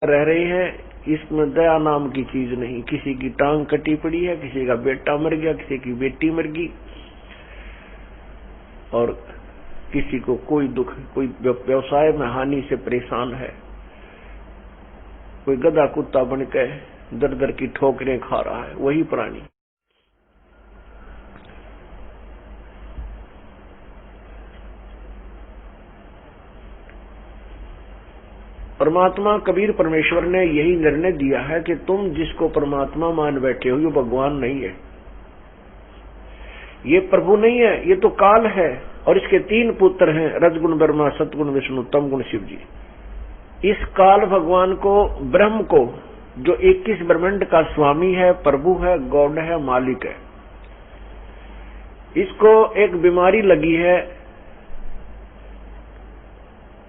रह रहे हैं, इसमें दया नाम की चीज नहीं। किसी की टांग कटी पड़ी है, किसी का बेटा मर गया, किसी की बेटी मर गई, और किसी को कोई दुख, कोई व्यवसाय में हानि से परेशान है, कोई गधा कुत्ता बनकर दर दर की ठोकरें खा रहा है, वही प्राणी। परमात्मा कबीर परमेश्वर ने यही निर्णय दिया है कि तुम जिसको परमात्मा मान बैठे हो, ये भगवान नहीं है, ये प्रभु नहीं है, ये तो काल है। और इसके 3 पुत्र हैं, रजगुण ब्रह्मा, सतगुण विष्णु, तमगुण शिव जी। इस काल भगवान को, ब्रह्म को, जो 21 ब्रह्मांड का स्वामी है, प्रभु है, गॉड है, मालिक है, इसको एक बीमारी लगी है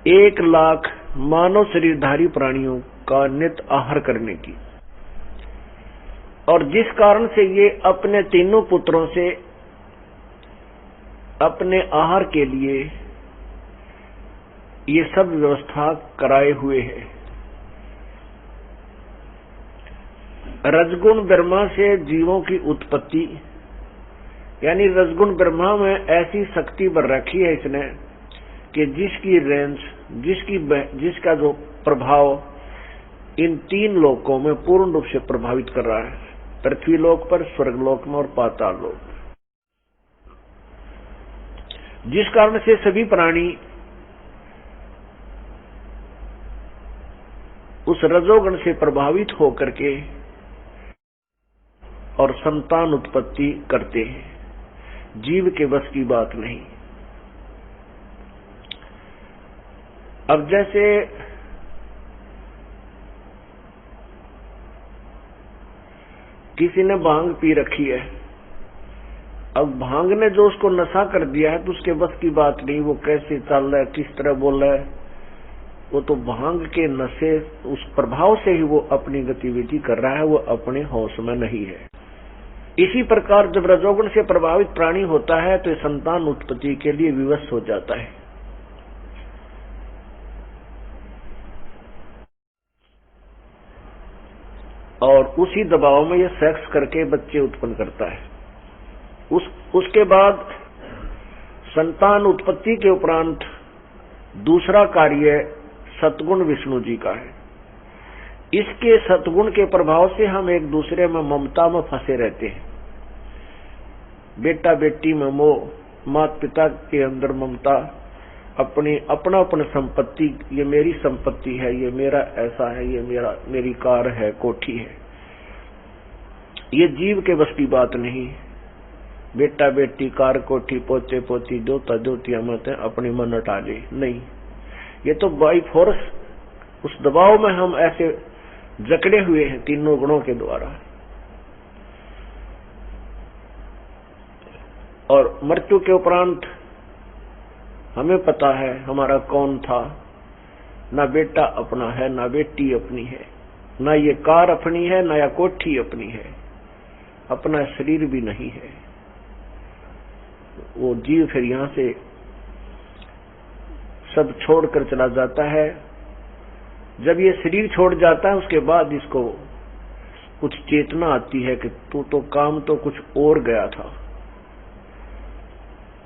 1 लाख मानव शरीरधारी प्राणियों का नित आहार करने की। और जिस कारण से ये अपने 3 पुत्रों से अपने आहार के लिए ये सब व्यवस्था कराए हुए है। रजगुण ब्रह्मा से जीवों की उत्पत्ति, यानी रजगुण ब्रह्मा में ऐसी शक्ति भर रखी है इसने कि जिसकी रेंज, जिसका जो प्रभाव इन 3 लोकों में पूर्ण रूप से प्रभावित कर रहा है, पृथ्वी लोक पर, स्वर्ग लोक में और पाताल लोक में। जिस कारण से सभी प्राणी उस रजोगुण से प्रभावित होकर के और संतान उत्पत्ति करते हैं, जीव के बस की बात नहीं। अब जैसे किसी ने भांग पी रखी है, अब भांग ने जो उसको नशा कर दिया है तो उसके बस की बात नहीं, वो कैसे चल रहा है, किस तरह बोल रहा है, वो तो भांग के नशे, उस प्रभाव से ही वो अपनी गतिविधि कर रहा है, वो अपने होश में नहीं है। इसी प्रकार जब रजोगुण से प्रभावित प्राणी होता है तो संतान उत्पत्ति के लिए विवश हो जाता है। और उसी दबाव में ये सेक्स करके बच्चे उत्पन्न करता है। उसके बाद संतान उत्पत्ति के उपरांत दूसरा कार्य सतगुण विष्णु जी का है। इसके सतगुण के प्रभाव से हम एक दूसरे में ममता में फंसे रहते हैं। बेटा बेटी में मोह, माता पिता के अंदर ममता, अपना संपत्ति, ये मेरी संपत्ति है, ये मेरा ऐसा है, ये मेरी कार है, कोठी है। ये जीव के बस की बात नहीं। बेटा बेटी, कार, कोठी, पोते पोती, दोता दोतिया मत अपनी मन हटा ले, नहीं। ये तो बाई फोर्स उस दबाव में हम ऐसे जकड़े हुए हैं 3 गुणों के द्वारा। और मृत्यु के उपरांत हमें पता है हमारा कौन था। ना बेटा अपना है, ना बेटी अपनी है, ना ये कार अपनी है, ना या कोठी अपनी है, अपना शरीर भी नहीं है। वो जीव फिर यहां से सब छोड़कर चला जाता है। जब ये शरीर छोड़ जाता है उसके बाद इसको कुछ चेतना आती है कि तू तो काम तो कुछ और गया था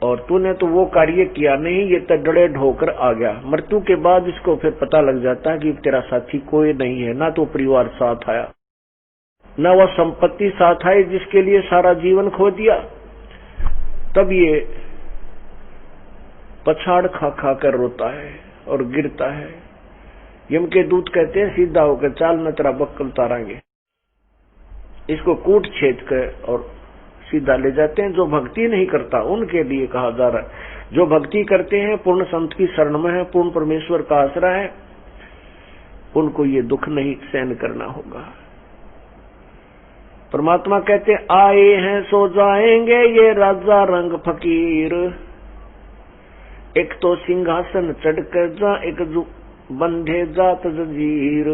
और तूने तो वो कार्य किया नहीं, ये तड़ड़े ढोकर आ गया। मृत्यु के बाद इसको फिर पता लग जाता है कि तेरा साथी कोई नहीं है, ना तो परिवार साथ आया, ना वह संपत्ति साथ आई जिसके लिए सारा जीवन खो दिया। तब ये पछाड़ खा खा कर रोता है और गिरता है। यम के दूत कहते हैं सीधा होकर चाल, न तेरा बक्कल उतारेंगे। इसको कूट छेद कर और सीधा ले जाते हैं। जो भक्ति नहीं करता उनके लिए कहा जा रहा है, जो भक्ति करते हैं, पूर्ण संत की शरण में है, पूर्ण परमेश्वर का आसरा है, उनको ये दुख नहीं सहन करना होगा। परमात्मा कहते आए हैं सो जाएंगे ये राजा रंग फकीर, एक तो सिंहासन चढ़कर जा, एक बंधे जात जंजीर।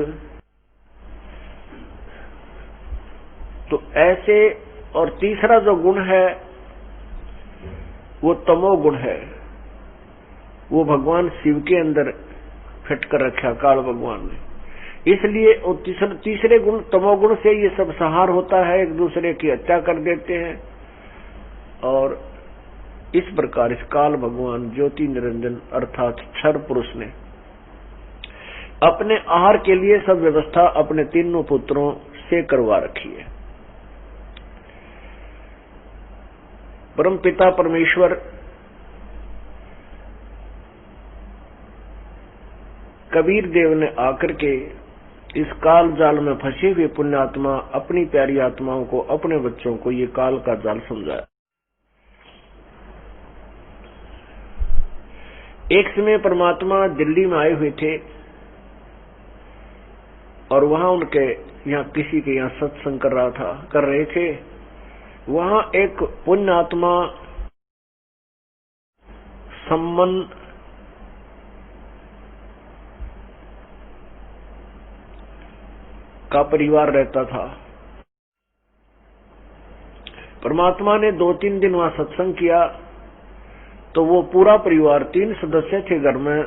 तो ऐसे। और तीसरा जो गुण है वो तमोगुण है, वो भगवान शिव के अंदर फिट कर रखा काल भगवान ने। इसलिए तीसरे गुण तमोगुण से ये सब संहार होता है, एक दूसरे की हत्या कर देते हैं। और इस प्रकार इस काल भगवान ज्योति निरंजन अर्थात क्षर पुरुष ने अपने आहार के लिए सब व्यवस्था अपने तीनों पुत्रों से करवा रखी है। परम पिता परमेश्वर कबीर देव ने आकर के इस काल जाल में फंसे हुए पुण्यात्मा अपनी प्यारी आत्माओं को, अपने बच्चों को ये काल का जाल समझाया। एक समय परमात्मा दिल्ली में आए हुए थे और वहां उनके यहाँ किसी के यहाँ सत्संग कर रहे थे। वहां एक पुण्यात्मा सम्मन का परिवार रहता था। परमात्मा ने 2-3 दिन वहां सत्संग किया तो वो पूरा परिवार 3 सदस्य थे घर में।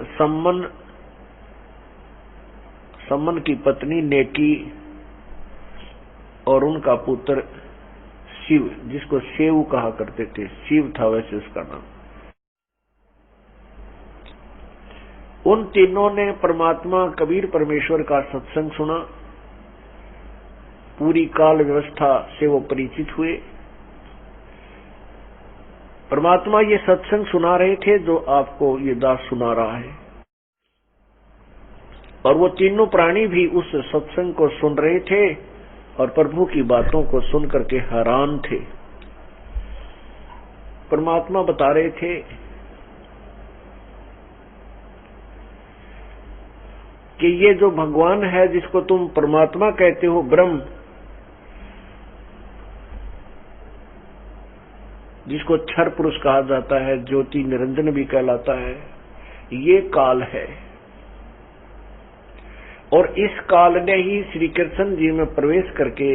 सम्मन की पत्नी नेकी और उनका पुत्र शिव, जिसको सेव कहा करते थे, शिव था वैसे उसका नाम। उन तीनों ने परमात्मा कबीर परमेश्वर का सत्संग सुना, पूरी काल व्यवस्था से वो परिचित हुए। परमात्मा ये सत्संग सुना रहे थे जो आपको ये दास सुना रहा है, और वो तीनों प्राणी भी उस सत्संग को सुन रहे थे और प्रभु की बातों को सुन करके हैरान थे। परमात्मा बता रहे थे कि ये जो भगवान है जिसको तुम परमात्मा कहते हो, ब्रह्म, जिसको क्षर पुरुष कहा जाता है, ज्योति निरंजन भी कहलाता है, ये काल है। और इस काल ने ही श्री कृष्ण जी में प्रवेश करके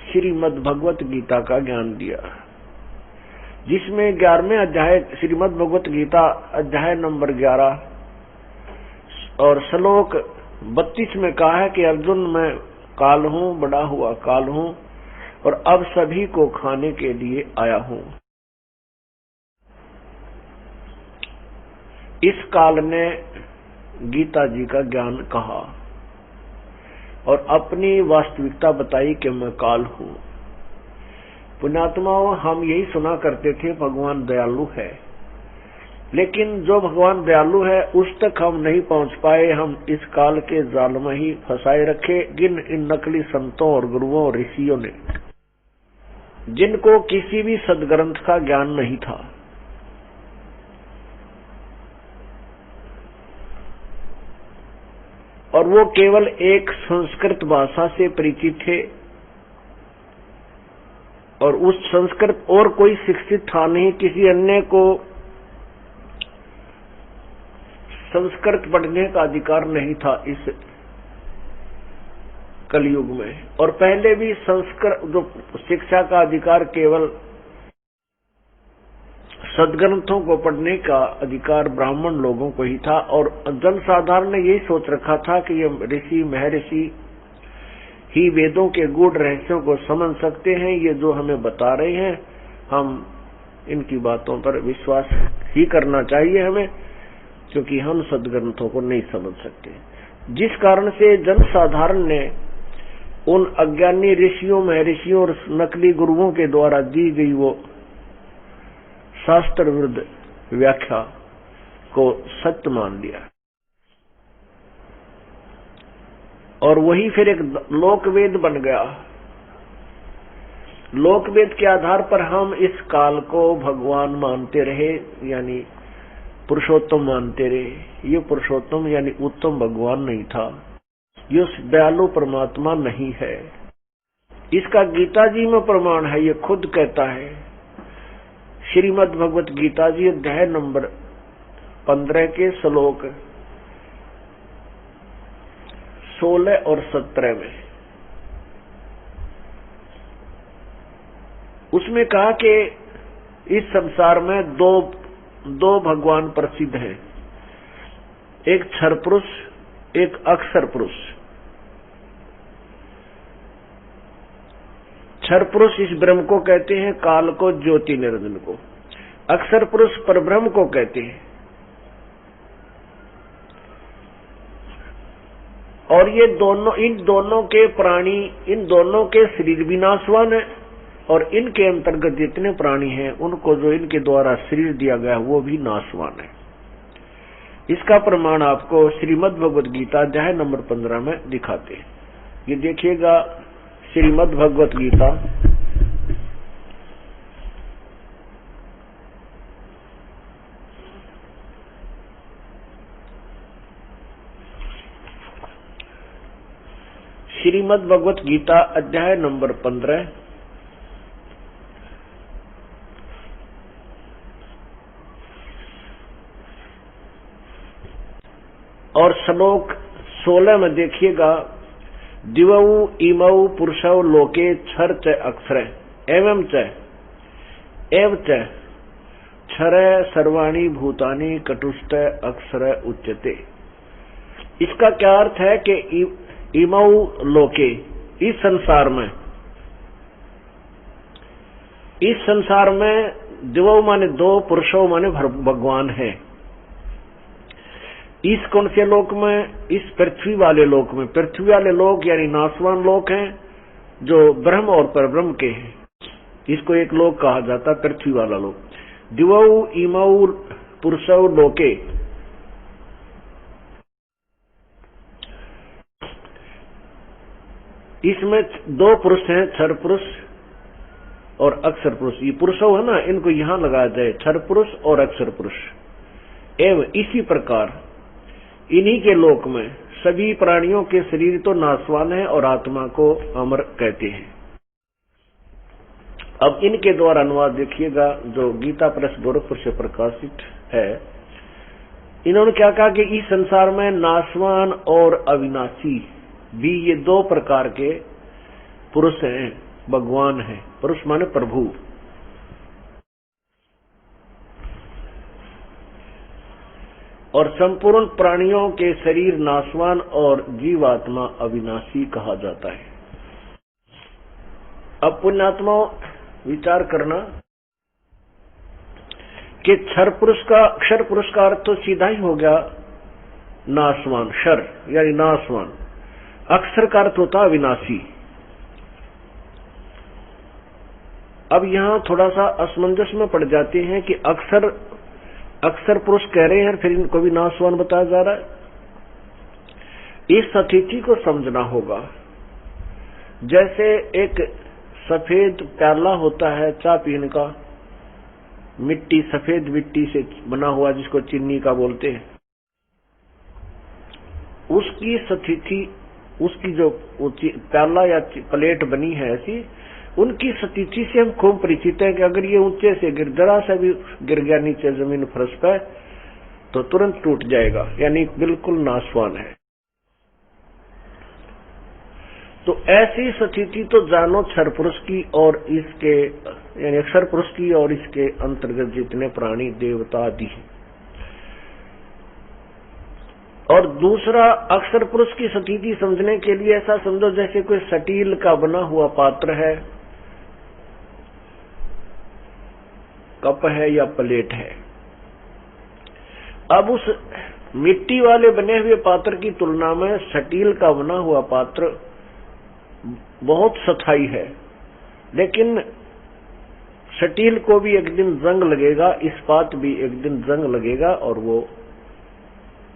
श्रीमद् भगवत गीता का ज्ञान दिया, जिसमें 11वें अध्याय श्रीमद् भगवत गीता अध्याय नंबर 11 और श्लोक 32 में कहा है कि अर्जुन, मैं काल हूं, बड़ा हुआ काल हूं और अब सभी को खाने के लिए आया हूं। इस काल ने गीता जी का ज्ञान कहा और अपनी वास्तविकता बताई कि मैं काल हूं। पुण्यात्माओं, हम यही सुना करते थे भगवान दयालु है, लेकिन जो भगवान दयालु है उस तक हम नहीं पहुंच पाए। हम इस काल के जाल में ही फंसाए रखे इन नकली संतों और गुरुओं और ऋषियों ने, जिनको किसी भी सदग्रंथ का ज्ञान नहीं था। और वो केवल एक संस्कृत भाषा से परिचित थे और उस संस्कृत और कोई शिक्षित था नहीं, किसी अन्य को संस्कृत पढ़ने का अधिकार नहीं था इस कलयुग में। और पहले भी संस्कृत जो शिक्षा का अधिकार केवल सदग्रंथों को पढ़ने का अधिकार ब्राह्मण लोगों को ही था। और जनसाधारण ने यही सोच रखा था कि ये ऋषि महर्षि ही वेदों के गूढ़ रहस्यों को समझ सकते हैं, ये जो हमें बता रहे हैं हम इनकी बातों पर विश्वास ही करना चाहिए हमें, क्योंकि हम सदग्रंथों को नहीं समझ सकते। जिस कारण से जनसाधारण ने उन अज्ञानी ऋषियों महर्षियों और नकली गुरुओं के द्वारा दी गई वो शास्त्र विरुद्ध व्याख्या को सत्य मान लिया, और वही फिर एक लोकवेद बन गया। लोकवेद के आधार पर हम इस काल को भगवान मानते रहे, यानी पुरुषोत्तम मानते रहे। ये पुरुषोत्तम यानी उत्तम भगवान नहीं था, ये दयालु परमात्मा नहीं है। इसका गीता जी में प्रमाण है, ये खुद कहता है। श्रीमद् भगवत गीता जी अध्याय नंबर 15 के श्लोक 16 और 17 में उसमें कहा कि इस संसार में दो भगवान प्रसिद्ध हैं, एक क्षर पुरुष एक अक्षर पुरुष। क्षर पुरुष इस ब्रह्म को कहते हैं, काल को, ज्योति निरंजन को। अक्षर पुरुष परब्रह्म को कहते हैं। और ये दोनों, इन दोनों के प्राणी, इन दोनों के शरीर भी नाशवान है, और इनके अंतर्गत जितने प्राणी हैं उनको जो इनके द्वारा शरीर दिया गया वो भी नाशवान है। इसका प्रमाण आपको श्रीमद् भगवत गीता अध्याय नंबर 15 में दिखाते हैं। ये देखिएगा, श्रीमद् भगवत गीता श्रीमद् भगवत गीता अध्याय नंबर 15 और श्लोक 16 में देखिएगा, दिवौ इमौ पुरुषौ लोके क्षर च अक्षर एवं च एव च क्षर सर्वाणि भूतानि कटुष्ट अक्षर उच्यते। इसका क्या अर्थ है कि इमौ लोके, इस संसार में दिवौ माने दो, पुरुषों माने भगवान है। इस कौन से लोक में? इस पृथ्वी वाले लोक में। पृथ्वी वाले लोक यानी नाशवान लोक हैं जो ब्रह्म और परब्रह्म के हैं। इसको एक लोक कहा जाता, पृथ्वी वाला लोक। दिवौ इमौ पुरुषौ लोके, इसमें दो पुरुष हैं, क्षर पुरुष और अक्षर पुरुष। ये पुरुषो है ना, इनको यहां लगाया जाए, क्षर पुरुष और अक्षर पुरुष। एवं इसी प्रकार इन्हीं के लोक में सभी प्राणियों के शरीर तो नाशवान है और आत्मा को अमर कहते हैं। अब इनके द्वारा अनुवाद देखिएगा जो गीता प्रेस गोरखपुर से प्रकाशित है। इन्होंने क्या कहा कि इस संसार में नाशवान और अविनाशी भी ये दो प्रकार के पुरुष हैं, भगवान हैं। पुरुष माने प्रभु। और संपूर्ण प्राणियों के शरीर नाशवान और जीवात्मा अविनाशी कहा जाता है। अब पुण्यात्मा विचार करना कि क्षर पुरुष का, अक्षर पुरुष का अर्थ तो सीधा ही हो गया नाशवान, क्षर यानी नाशवान। अक्षर का अर्थ होता अविनाशी। अब यहां थोड़ा सा असमंजस में पड़ जाते हैं कि अक्षर पुरुष कह रहे हैं, फिर इनको भी नाशवान बताया जा रहा है। इस स्थिति को समझना होगा। जैसे एक सफेद प्याला होता है चाय पीने का, मिट्टी, सफेद मिट्टी से बना हुआ, जिसको चीनी का बोलते हैं, उसकी स्थिति, उसकी जो प्याला या प्लेट बनी है ऐसी, उनकी स्थिति से हम खूब परिचित हैं कि अगर ये ऊंचे से जरा सा भी गिर गया नीचे जमीन फर्श पर तो तुरंत टूट जाएगा, यानी बिल्कुल नाशवान है। तो ऐसी स्थिति तो जानो क्षर पुरुष की और इसके, यानी अक्षर पुरुष की और इसके अंतर्गत जितने प्राणी देवता आदि हैं। और दूसरा, अक्षर पुरुष की स्थिति समझने के लिए ऐसा समझो जैसे कोई स्टील का बना हुआ पात्र है, कप है या प्लेट है। अब उस मिट्टी वाले बने हुए पात्र की तुलना में स्टील का बना हुआ पात्र बहुत स्थायी है, लेकिन स्टील को भी एक दिन जंग लगेगा, इस्पात भी एक दिन जंग लगेगा और वो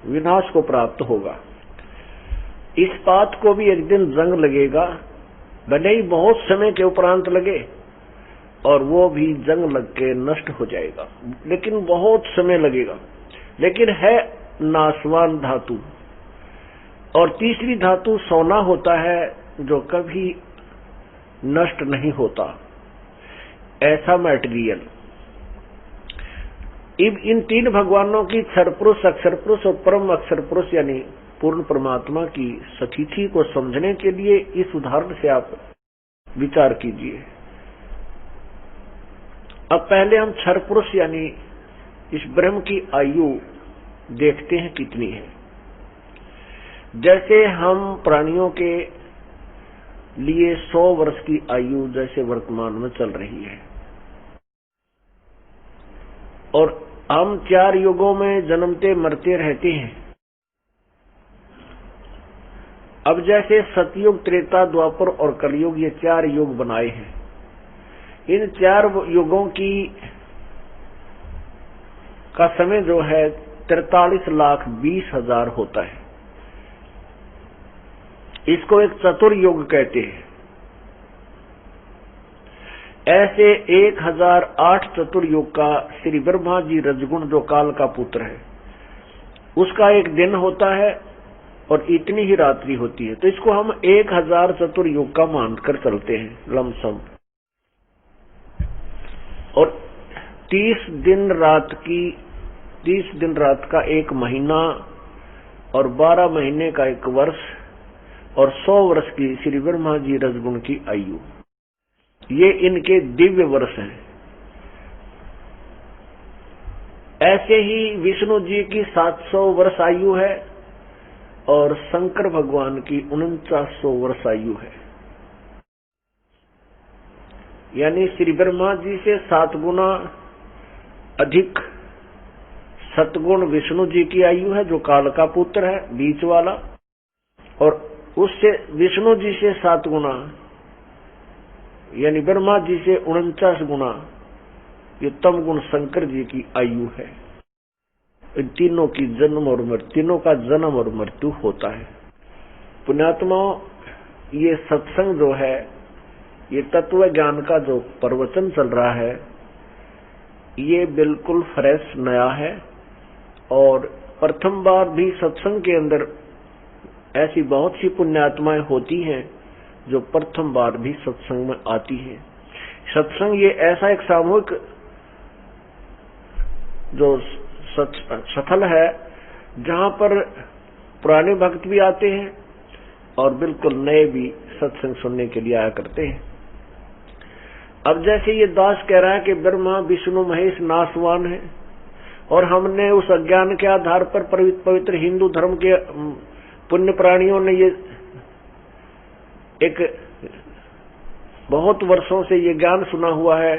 विनाश को प्राप्त होगा। इस्पात को भी एक दिन जंग लगेगा, भले ही बहुत समय के उपरांत लगे, और वो भी जंग लग के नष्ट हो जाएगा, लेकिन बहुत समय लगेगा। लेकिन है नाशवान धातु। और तीसरी धातु सोना होता है जो कभी नष्ट नहीं होता, ऐसा मटेरियल। इन तीन भगवानों की क्षर पुरुष, अक्षर पुरुष और परम अक्षर पुरुष यानी पूर्ण परमात्मा की स्थिति को समझने के लिए इस उदाहरण से आप विचार कीजिए। अब पहले हम क्षर पुरुष यानी इस ब्रह्म की आयु देखते हैं कितनी है। जैसे हम प्राणियों के लिए 100 वर्ष की आयु जैसे वर्तमान में चल रही है, और हम 4 युगों में जन्मते मरते रहते हैं। अब जैसे सतयुग, त्रेता, द्वापर और कलयुग, ये 4 युग बनाए हैं। इन 4 युगों का समय जो है 43,20,000 होता है। इसको एक चतुर्युग कहते हैं। ऐसे 1008 चतुर्युग का श्री ब्रह्मा जी रजगुण, जो काल का पुत्र है, उसका एक दिन होता है और इतनी ही रात्रि होती है। तो इसको हम 1000 चतुर्युग का मानकर चलते हैं लमसम। और 30 दिन रात का एक महीना और 12 महीने का एक वर्ष और 100 वर्ष की श्री ब्रह्मा जी रजगुण की आयु, ये इनके दिव्य वर्ष हैं। ऐसे ही विष्णु जी की 700 वर्ष आयु है और शंकर भगवान की 4900 वर्ष आयु है। यानी श्री ब्रह्मा जी से 7 गुना अधिक सतगुण विष्णु जी की आयु है, जो काल का पुत्र है, बीच वाला, और उससे विष्णु जी से 7 गुना यानी ब्रह्मा जी से 49 गुना ये तम गुण शंकर जी की आयु है। इन तीनों की जन्म और मृत्यु, तीनों का जन्म और मृत्यु होता है। पुण्यात्माओं, ये सत्संग जो है, ये तत्व ज्ञान का जो प्रवचन चल रहा है, ये बिल्कुल फ्रेश नया है। और प्रथम बार भी सत्संग के अंदर ऐसी बहुत सी पुण्यात्माएं होती हैं जो प्रथम बार भी सत्संग में आती हैं। सत्संग ये ऐसा एक सामूहिक जो सफल है, जहां पर पुराने भक्त भी आते हैं और बिल्कुल नए भी सत्संग सुनने के लिए आया करते हैं। अब जैसे ये दास कह रहा है कि ब्रह्मा विष्णु महेश नासवान है, और हमने उस अज्ञान के आधार पर पवित्र हिंदू धर्म के पुण्य प्राणियों ने ये एक बहुत वर्षों से ये ज्ञान सुना हुआ है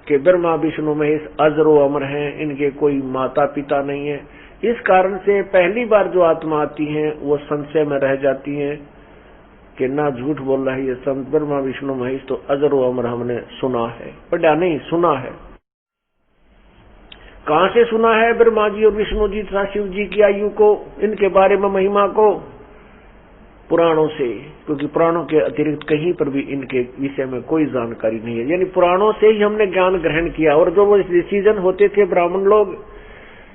कि ब्रह्मा विष्णु महेश अजरो अमर हैं, इनके कोई माता पिता नहीं है। इस कारण से पहली बार जो आत्मा आती है वो संशय में रह जाती है कि ना झूठ बोल रहा है ये संत, ब्रह्मा विष्णु महेश तो अजरो अमर हमने सुना है, पढ़ा नहीं, सुना है। कहां से सुना है ब्रह्मा जी और विष्णु जी तथा शिव जी की आयु को, इनके बारे में महिमा को? पुराणों से, क्योंकि पुराणों के अतिरिक्त कहीं पर भी इनके विषय में कोई जानकारी नहीं है। यानी पुराणों से ही हमने ज्ञान ग्रहण किया। और जो वो डिसीजन होते थे ब्राह्मण लोग,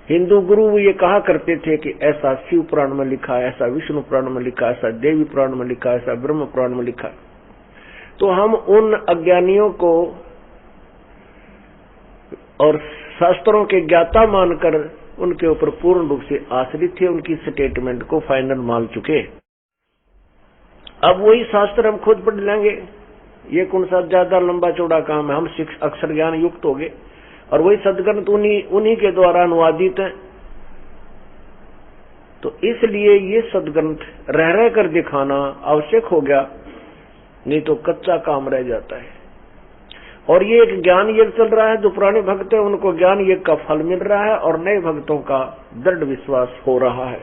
हिंदू गुरु, वो ये कहा करते थे कि ऐसा शिव पुराण में लिखा है, ऐसा विष्णु पुराण में लिखा है, ऐसा देवी पुराण में लिखा है, ऐसा ब्रह्म पुराण में लिखा है। तो हम उन अज्ञानियों को और शास्त्रों के ज्ञाता मानकर उनके ऊपर पूर्ण रूप से आश्रित थे, उनकी स्टेटमेंट को फाइनल मान चुके। अब वही शास्त्र हम खुद पढ़ लेंगे, ये कौन सा ज्यादा लंबा चौड़ा काम है। हम अक्षर ज्ञान युक्त हो गए और वही सदग्रंथ उन्हीं के द्वारा अनुवादित है। तो इसलिए ये सदग्रंथ रह कर दिखाना आवश्यक हो गया, नहीं तो कच्चा काम रह जाता है। और ये एक ज्ञान योग चल रहा है, जो पुराने भक्त है उनको ज्ञान योग का फल मिल रहा है और नए भक्तों का दृढ़ विश्वास हो रहा है।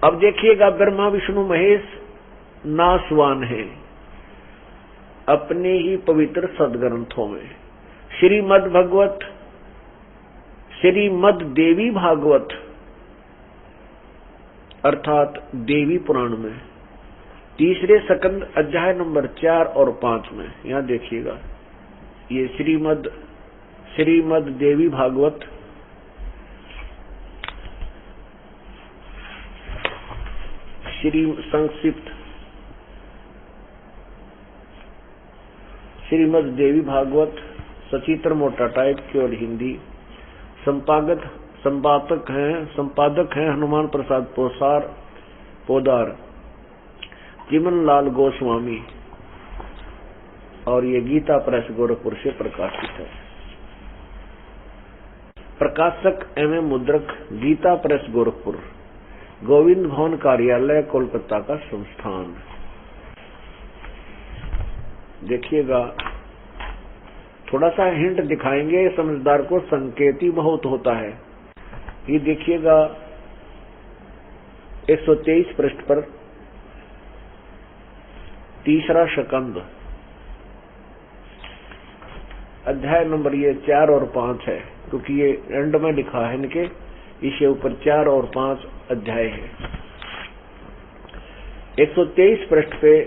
अब देखिएगा, ब्रह्मा विष्णु महेश नासवान है अपने ही पवित्र सदग्रंथों में। श्रीमद देवी भागवत अर्थात देवी पुराण में 3 स्कंद अध्याय नंबर 4 और 5 में, यहां देखिएगा, ये श्रीमद देवी भागवत संक्षिप्त श्रीमद देवी भागवत सचित्र मोटा टाइप केवल हिंदी। संपादक हैं हनुमान प्रसाद पोदार चिमन लाल गोस्वामी, और ये गीता प्रेस गोरखपुर से प्रकाशित है। प्रकाशक एवं मुद्रक गीता प्रेस गोरखपुर। गोविंद भवन कार्यालय कोलकाता का संस्थान। देखिएगा, थोड़ा सा हिंट दिखाएंगे, समझदार को संकेत ही बहुत होता है। ये देखिएगा 123 पृष्ठ पर तीसरा शकंद, अध्याय नंबर ये 4 और 5 है, क्योंकि ये एंड में लिखा है इनके, इसके ऊपर 4 और 5 अध्याय है। 123 पृष्ठ पे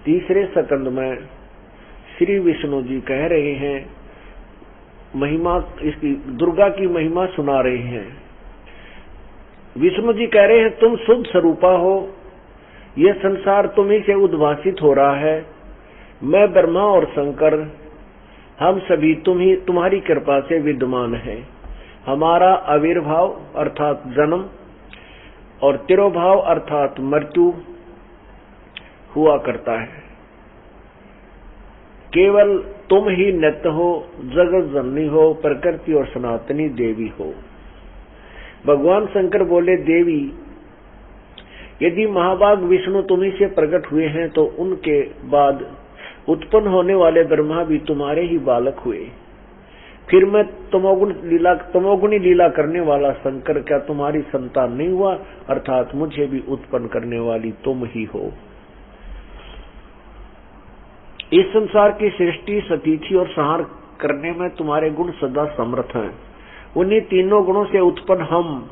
तीसरे सकंद में श्री विष्णु जी कह रहे हैं, महिमा इसकी, दुर्गा की महिमा सुना रहे हैं। विष्णु जी कह रहे हैं, तुम शुद्ध स्वरूपा हो, यह संसार तुम्ही से उद्भासित हो रहा है। मैं ब्रह्मा और शंकर, हम सभी तुम्हारी कृपा से विद्यमान है। हमारा आविर्भाव अर्थात जन्म और तिरोभाव अर्थात मृत्यु हुआ करता है। केवल तुम ही नित्य हो, जगत जननी हो, प्रकृति और सनातनी देवी हो। भगवान शंकर बोले, देवी, यदि महाभाग विष्णु तुम्ही से प्रकट हुए हैं तो उनके बाद उत्पन्न होने वाले ब्रह्मा भी तुम्हारे ही बालक हुए। फिर मैं तमोगुणी लीला करने वाला शंकर क्या तुम्हारी संतान नहीं हुआ? अर्थात मुझे भी उत्पन्न करने वाली तुम ही हो। इस संसार की सृष्टि, सतीथि और संहार करने में तुम्हारे गुण सदा समर्थ हैं। उन्हीं तीनों गुणों से उत्पन्न हम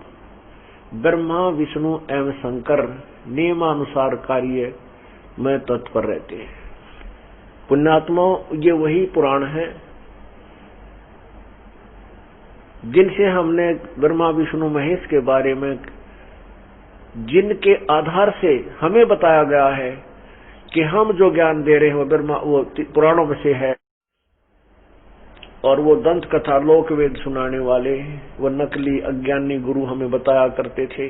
ब्रह्मा, विष्णु एवं शंकर नियमानुसार कार्य में तत्पर रहते हैं। पुण्यात्मा, ये वही पुराण है जिनसे हमने ब्रह्मा, विष्णु, महेश के बारे में, जिनके आधार से हमें बताया गया है कि हम जो ज्ञान दे रहे हैं वो ब्रह्मा, वो पुराणों में से है। और वो दंत कथा, लोक वेद सुनाने वाले, वो नकली अज्ञानी गुरु हमें बताया करते थे,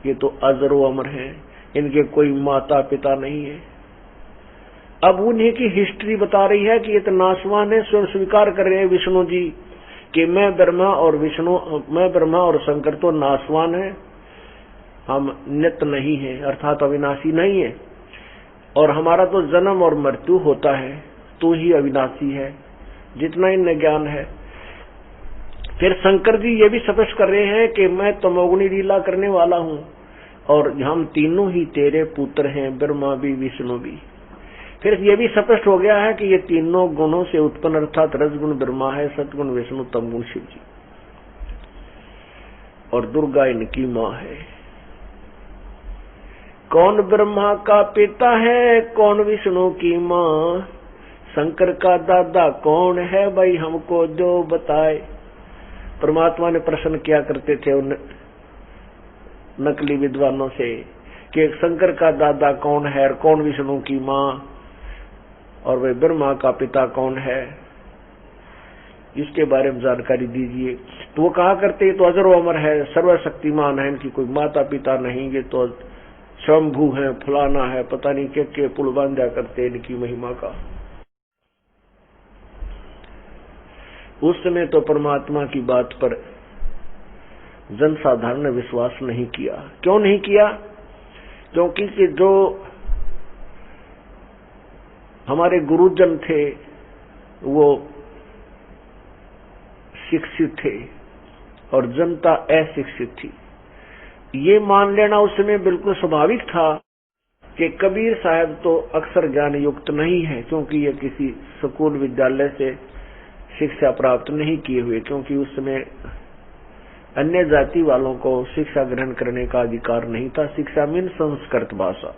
ये तो अजरो अमर हैं, इनके कोई माता पिता नहीं है। अब उन्हीं की हिस्ट्री बता रही है कि ये तो नासवान है। स्वयं स्वीकार कर रहे हैं विष्णु जी कि मैं ब्रह्मा और शंकर तो नासवान है, हम नित्य नहीं है, अर्थात अविनाशी नहीं है, और हमारा तो जन्म और मृत्यु होता है, तू ही अविनाशी है, जितना इन्हें ज्ञान है। फिर शंकर जी ये भी स्पष्ट कर रहे हैं कि मैं तमोगुणी लीला करने वाला हूं और हम तीनों ही तेरे पुत्र हैं, ब्रह्मा भी, विष्णु भी। फिर ये भी स्पष्ट हो गया है कि ये तीनों गुणों से उत्पन्न, अर्थात रजगुण ब्रह्मा है, सतगुण विष्णु, तमगुण शिव जी, और दुर्गा इनकी मां है। कौन ब्रह्मा का पिता है, कौन विष्णु की मां, शंकर का दादा कौन है, भाई हमको जो बताए। परमात्मा ने प्रश्न किया करते थे उन नकली विद्वानों से कि शंकर का दादा कौन है और कौन विष्णु की मां, और वे ब्रह्मा का पिता कौन है, इसके बारे में जानकारी दीजिए। तो वो कहा करते, तो अजर अमर है, सर्वशक्तिमान है, इनकी कोई माता पिता नहीं, ये तो शंभु है, फलाना है, पता नहीं के पुल बांधा करते इनकी महिमा का। उस समय तो परमात्मा की बात पर जनसाधारण ने विश्वास नहीं किया। क्यों नहीं किया? क्योंकि कि जो हमारे गुरुजन थे वो शिक्षित थे और जनता अशिक्षित थी। ये मान लेना उस समय बिल्कुल स्वाभाविक था कि कबीर साहब तो अक्षर ज्ञान युक्त नहीं है, क्योंकि ये किसी स्कूल विद्यालय से शिक्षा प्राप्त नहीं किए हुए, क्योंकि उस समय अन्य जाति वालों को शिक्षा ग्रहण करने का अधिकार नहीं था। शिक्षा मीन संस्कृत भाषा।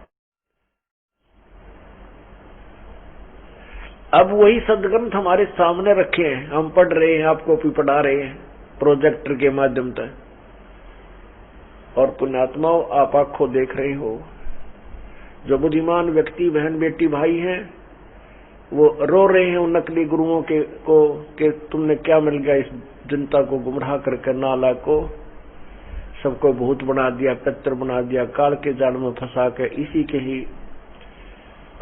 अब वही सदग्रंथ हमारे सामने रखे हैं, हम पढ़ रहे हैं, आपको भी पढ़ा रहे हैं प्रोजेक्टर के माध्यम से। और पुण्यात्माओं, आप आंखों देख रहे हो, जो बुद्धिमान व्यक्ति, बहन बेटी भाई हैं, वो रो रहे हैं उन नकली गुरुओं को कि तुमने क्या मिल गया इस जनता को गुमराह करके, नाला को सबको भूत बना दिया, पितर बना दिया, काल के जाल में फंसा के इसी के ही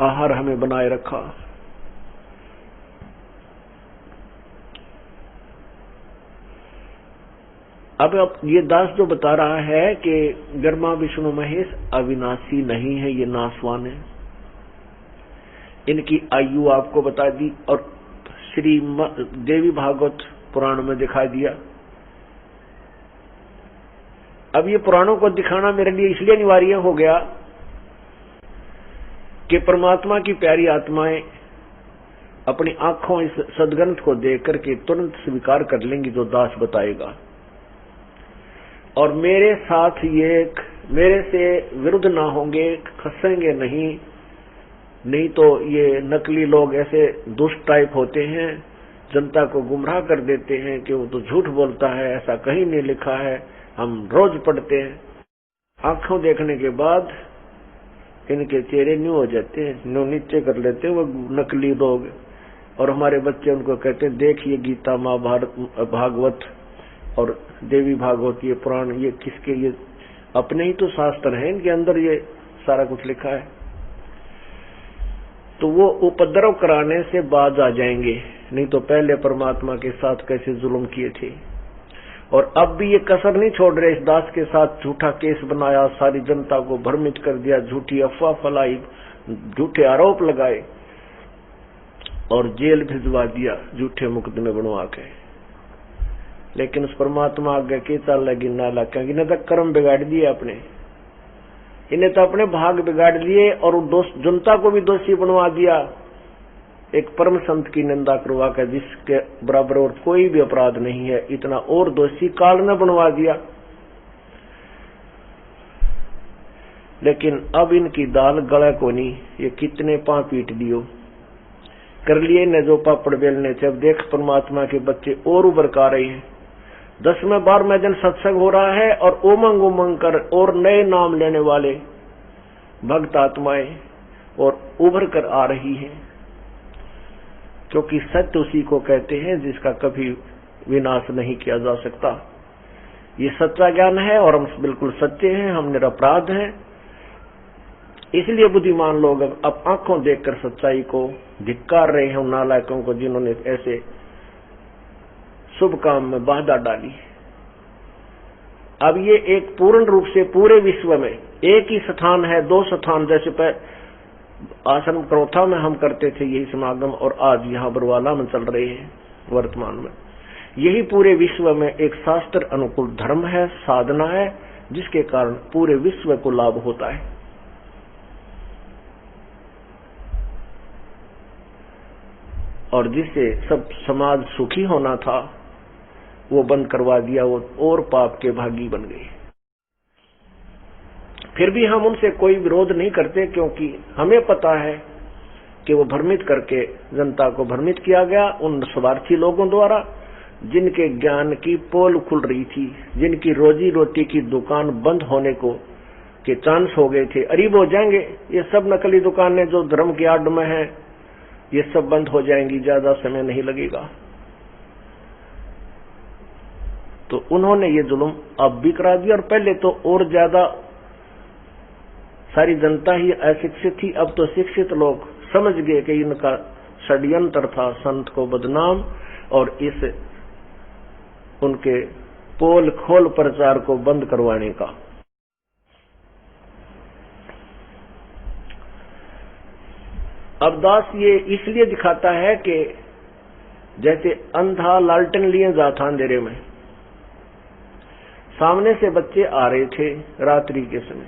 आहार हमें बनाए रखा। अब ये दास जो बता रहा है कि ब्रह्मा विष्णु महेश अविनाशी नहीं है, ये नाशवान है। इनकी आयु आपको बता दी और श्री देवी भागवत पुराण में दिखा दिया। अब ये पुराणों को दिखाना मेरे लिए इसलिए अनिवार्य हो गया कि परमात्मा की प्यारी आत्माएं अपनी आंखों इस सदग्रंथ को देख करके तुरंत स्वीकार कर लेंगी जो दास बताएगा, और मेरे साथ ये मेरे से विरुद्ध ना होंगे, खसेंगे नहीं तो ये नकली लोग ऐसे दुष्ट टाइप होते हैं, जनता को गुमराह कर देते हैं कि वो तो झूठ बोलता है, ऐसा कहीं नहीं लिखा है, हम रोज पढ़ते हैं। आंखों देखने के बाद इनके चेहरे न्यू हो जाते हैं, न्यू नीचे कर लेते हैं वो नकली लोग, और हमारे बच्चे उनको कहते हैं देखिए गीता महाभारत भागवत और देवी भागवत ये पुराण ये किसके, ये अपने ही तो शास्त्र हैं, इनके अंदर ये सारा कुछ लिखा है। तो वो उपद्रव कराने से बाज आ जाएंगे, नहीं तो पहले परमात्मा के साथ कैसे जुल्म किए थे। और अब भी ये कसर नहीं छोड़ रहे, इस दास के साथ झूठा केस बनाया, सारी जनता को भ्रमित कर दिया, झूठी अफवाह फैलाई, झूठे आरोप लगाए और जेल भिजवा दिया झूठे मुकदमे बनवा के। लेकिन उस परमात्मा आगे के चल लगी नाला, क्योंकि इन्हें तो कर्म बिगाड़ दिए अपने, इन्हें तो अपने भाग बिगाड़ लिए और जनता को भी दोषी बनवा दिया। एक परम संत की निंदा करवा कर जिसके बराबर और कोई भी अपराध नहीं है, इतना और दोषी काल ने बनवा दिया। लेकिन अब इनकी दाल गला को नहीं, ये कितने पां पीट दियो कर लिए ने जो पापड़ बेलने से। अब देख परमात्मा के बच्चे और उभर का रहे हैं, 10वें 12वें दिन सत्संग हो रहा है और उमंग उमंग कर और नए नाम लेने वाले भक्त आत्माएं और उभर कर आ रही हैं, क्योंकि सत्य उसी को कहते हैं जिसका कभी विनाश नहीं किया जा सकता। ये सच्चा ज्ञान है और हम बिल्कुल सच्चे हैं, हम निरपराध हैं। इसलिए बुद्धिमान लोग अब आंखों देखकर सच्चाई को धिक्कार रहे हैं उन नालायकों को जिन्होंने ऐसे शुभ काम में बाधा डाली। अब ये एक पूर्ण रूप से पूरे विश्व में एक ही स्थान है, 2 स्थान, जैसे आश्रम क्रोथा में हम करते थे यही समागम, और आज यहाँ बरवाला में चल रहे हैं वर्तमान में। यही पूरे विश्व में एक शास्त्र अनुकूल धर्म है, साधना है, जिसके कारण पूरे विश्व को लाभ होता है। और जिससे सब समाज सुखी होना था वो बंद करवा दिया, वो और पाप के भागी बन गए। फिर भी हम उनसे कोई विरोध नहीं करते, क्योंकि हमें पता है कि वो भ्रमित करके जनता को भ्रमित किया गया उन स्वार्थी लोगों द्वारा, जिनके ज्ञान की पोल खुल रही थी, जिनकी रोजी रोटी की दुकान बंद होने को के चांस हो गए थे, अरीब हो जाएंगे। ये सब नकली दुकानें जो धर्म की आड़ में है ये सब बंद हो जाएंगी, ज्यादा समय नहीं लगेगा। तो उन्होंने ये जुल्म अब भी करा दिया, और पहले तो और ज्यादा सारी जनता ही अशिक्षित थी, अब तो शिक्षित लोग समझ गए कि इनका षड्यंत्र था संत को बदनाम और इस उनके पोल खोल प्रचार को बंद करवाने का। अब दास ये इसलिए दिखाता है कि जैसे अंधा लालटेन लिए जाता अंधेरे में, सामने से बच्चे आ रहे थे रात्रि के समय,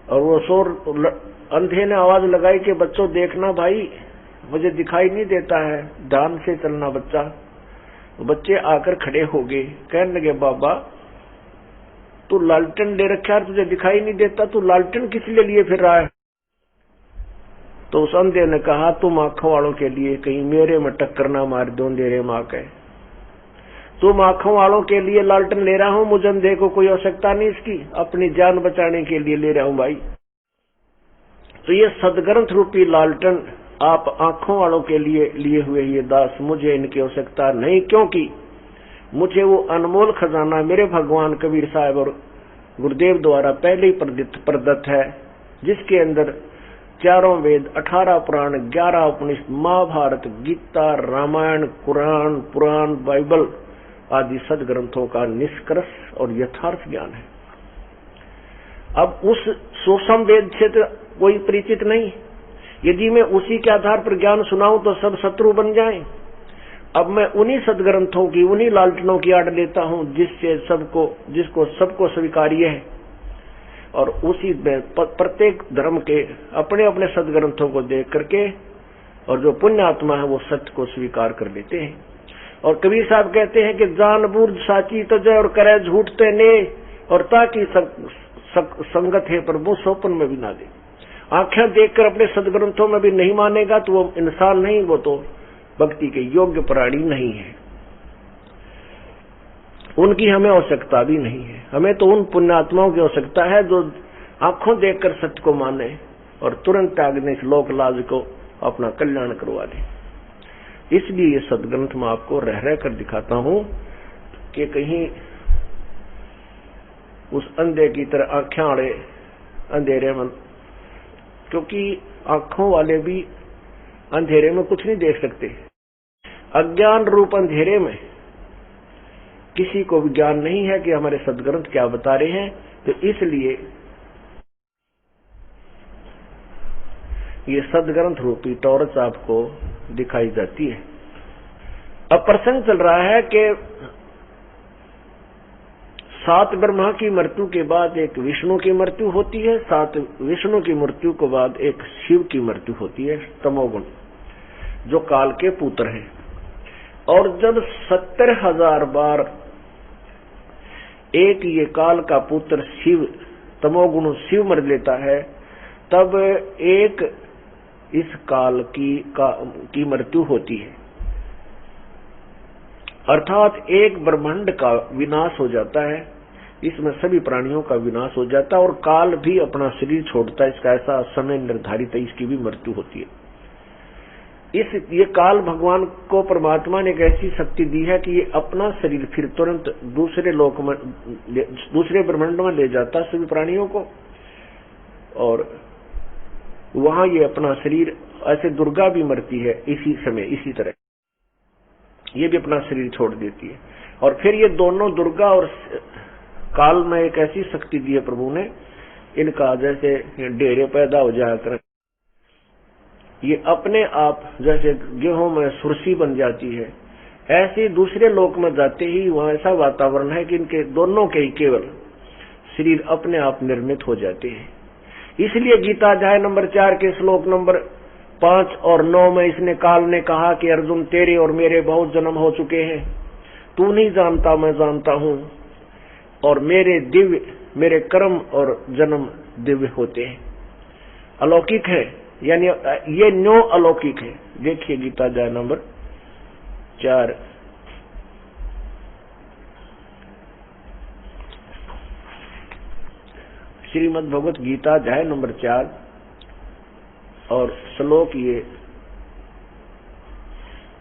और वो शोर अंधे ने आवाज लगाई कि बच्चों देखना भाई, मुझे दिखाई नहीं देता है, ध्यान से चलना बच्चा। बच्चे आकर खड़े हो गए, कहने लगे बाबा तू लालटेन ले रखा है, तुझे दिखाई नहीं देता, तू लालटेन किस लिए फिर रहा है? तो उस अंधे ने कहा तुम आंखों वालों के लिए कहीं मेरे में टक्कर ना मार दो अंधेरे में आके। तुम आंखों वालों के लिए लालटेन ले रहा हूं, मुझे अंधे को कोई आवश्यकता नहीं इसकी, अपनी जान बचाने के लिए ले रहा हूं भाई। तो ये सदग्रंथ रूपी लालटेन आप आंखों वालों के लिए हुए ये दास, मुझे इनकी आवश्यकता नहीं, क्योंकि मुझे वो अनमोल खजाना मेरे भगवान कबीर साहब और गुरुदेव द्वारा पहले ही प्रदत्त है, जिसके अंदर 4 वेद, 18 पुराण, 11 उपनिषद, महाभारत, गीता, रामायण, कुरान, पुराण, बाइबल आदि सदग्रंथों का निष्कर्ष और यथार्थ ज्ञान है। अब उस सूक्ष्म वेद से तो कोई परिचित नहीं। यदि मैं उसी के आधार पर ज्ञान सुनाऊं तो सब शत्रु बन जाएं। अब मैं उन्हीं सदग्रंथों की, उन्हीं लालटनों की आड़ लेता हूं जिसको सबको स्वीकार्य है, और उसी प्रत्येक धर्म के अपने अपने सदग्रंथों को देख करके और जो पुण्य आत्मा है वो सत्य को स्वीकार कर लेते हैं। और कबीर साहब कहते हैं कि जान बूझ साची तजय और करे झूठ ते ने, और ताकि संगत है प्रभु सोपन में भी ना दे। आंखें देखकर अपने सदग्रंथों में भी नहीं मानेगा तो वो इंसान नहीं, वो तो भक्ति के योग्य प्राणी नहीं है। उनकी हमें आवश्यकता भी नहीं है। हमें तो उन पुण्यात्माओं की आवश्यकता है जो आंखों देखकर सत्य को माने और तुरंत त्यागने इस लोक लाज को अपना कल्याण करवा दे। इसलिए ये सदग्रंथ मैं आपको रह रह कर दिखाता हूं कि कहीं उस अंधे की तरह आंखें आड़े अंधेरे में, क्योंकि आंखों वाले भी अंधेरे में कुछ नहीं देख सकते। अज्ञान रूप अंधेरे में किसी को भी ज्ञान नहीं है कि हमारे सदग्रंथ क्या बता रहे हैं। तो इसलिए ये सदग्रंथ रूपी टॉर्च आपको दिखाई जाती है। अब प्रसंग चल रहा है कि 7 ब्रह्मा की मृत्यु के बाद एक विष्णु की मृत्यु होती है, 7 विष्णु की मृत्यु के बाद एक शिव की मृत्यु होती है, तमोगुण, जो काल के पुत्र हैं। और जब 70,000 बार एक ये काल का पुत्र शिव, तमोगुण शिव मर लेता है, तब एक इस काल की मृत्यु होती है। अर्थात एक ब्रह्मांड का विनाश हो जाता है, इसमें सभी प्राणियों का विनाश हो जाता है और काल भी अपना शरीर छोड़ता है। इसका ऐसा समय निर्धारित है, इसकी भी मृत्यु होती है। ये काल भगवान को परमात्मा ने एक ऐसी शक्ति दी है कि ये अपना शरीर फिर तुरंत दूसरे लोक में, दूसरे ब्रह्मांड में ले जाता है सभी प्राणियों को, और वहां ये अपना शरीर, ऐसे दुर्गा भी मरती है इसी समय, इसी तरह ये भी अपना शरीर छोड़ देती है। और फिर ये दोनों, दुर्गा और काल में एक ऐसी शक्ति दी है प्रभु ने, इनका जैसे डेरे पैदा हो जाकर ये अपने आप जैसे गेहूं में सुरसी बन जाती है, ऐसे दूसरे लोक में जाते ही वहां ऐसा वातावरण है कि इनके दोनों के ही केवल शरीर अपने आप निर्मित हो जाते हैं। इसलिए गीता अध्याय नंबर 4 के श्लोक नंबर 5 और 9 में इसने काल ने कहा कि अर्जुन तेरे और मेरे बहुत जन्म हो चुके हैं, तू नहीं जानता मैं जानता हूं, और मेरे कर्म और जन्म दिव्य होते हैं, अलौकिक है, यानी ये न्यो अलौकिक है। देखिए गीता अध्याय नंबर 4 श्रीमद् भगवत गीता अध्याय नंबर 4 और श्लोक ये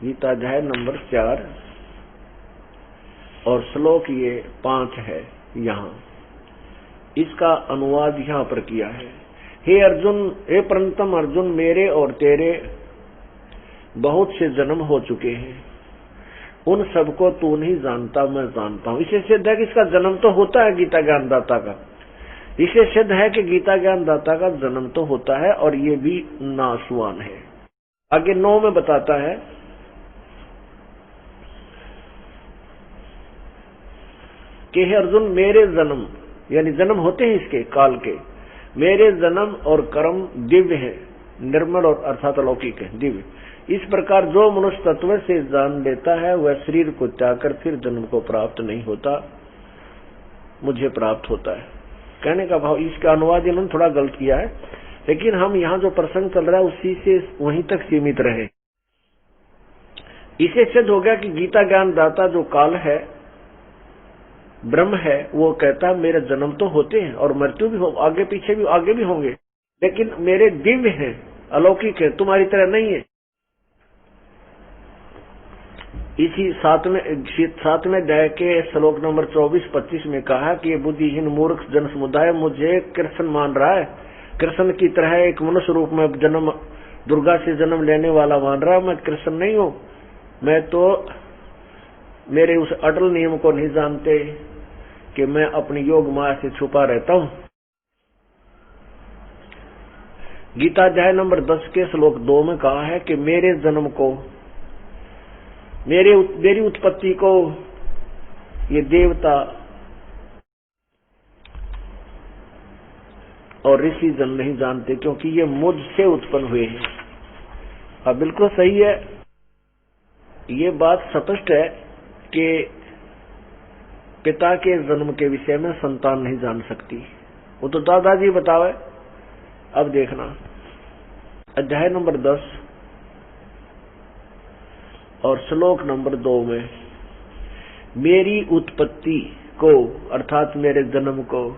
गीता अध्याय नंबर 4 और श्लोक ये 5 है। यहाँ इसका अनुवाद यहाँ पर किया है। हे अर्जुन, हे परंतम अर्जुन, मेरे और तेरे बहुत से जन्म हो चुके हैं, उन सबको तू नहीं जानता मैं जानता हूं। इसे सिद्ध है कि इसका जन्म तो होता है गीता ज्ञानदाता का, इसे सिद्ध है कि गीता ज्ञानदाता का जन्म तो होता है और ये भी नाशवान है। आगे 9 में बताता है कि हे अर्जुन, मेरे जन्म, यानी जन्म होते हैं इसके काल के, मेरे जन्म और कर्म दिव्य है, निर्मल और अर्थात अलौकिक है, दिव्य। इस प्रकार जो मनुष्य तत्व से जान लेता है वह शरीर को त्याग कर फिर जन्म को प्राप्त नहीं होता, मुझे प्राप्त होता है। कहने का भाव, इसका अनुवाद इन्होंने थोड़ा गलत किया है, लेकिन हम यहाँ जो प्रसंग चल रहा है उसी से वहीं तक सीमित रहे। इसे सिद्ध हो गया कि गीता ज्ञान दाता जो काल है, ब्रह्म है, वो कहता है मेरे जन्म तो होते हैं और मृत्यु भी हो, आगे पीछे भी, आगे भी होंगे, लेकिन मेरे दिव्य हैं, अलौकिक है, तुम्हारी तरह नहीं है। इसी 7वें अध्याय के श्लोक नंबर 24-25 में कहा कि ये बुद्धिहीन मूर्ख जन समुदाय मुझे कृष्ण मान रहा है, कृष्ण की तरह एक मनुष्य रूप में जन्म, दुर्गा से जन्म लेने वाला मान रहा है। मैं कृष्ण नहीं हूं, मैं तो मेरे उस अटल नियम को नहीं जानते कि मैं अपनी योग माया से छुपा रहता हूं। गीता अध्याय नंबर 10 के श्लोक 2 में कहा है कि मेरे जन्म को, मेरी उत्पत्ति को ये देवता और ऋषि जन नहीं जानते, क्योंकि ये मुझसे उत्पन्न हुए हैं। अब बिल्कुल सही है, ये बात स्पष्ट है कि पिता के जन्म के विषय में संतान नहीं जान सकती, वो तो दादाजी बतावे। अब देखना अध्याय नंबर 10 और श्लोक नंबर 2 में, मेरी उत्पत्ति को अर्थात मेरे जन्म को,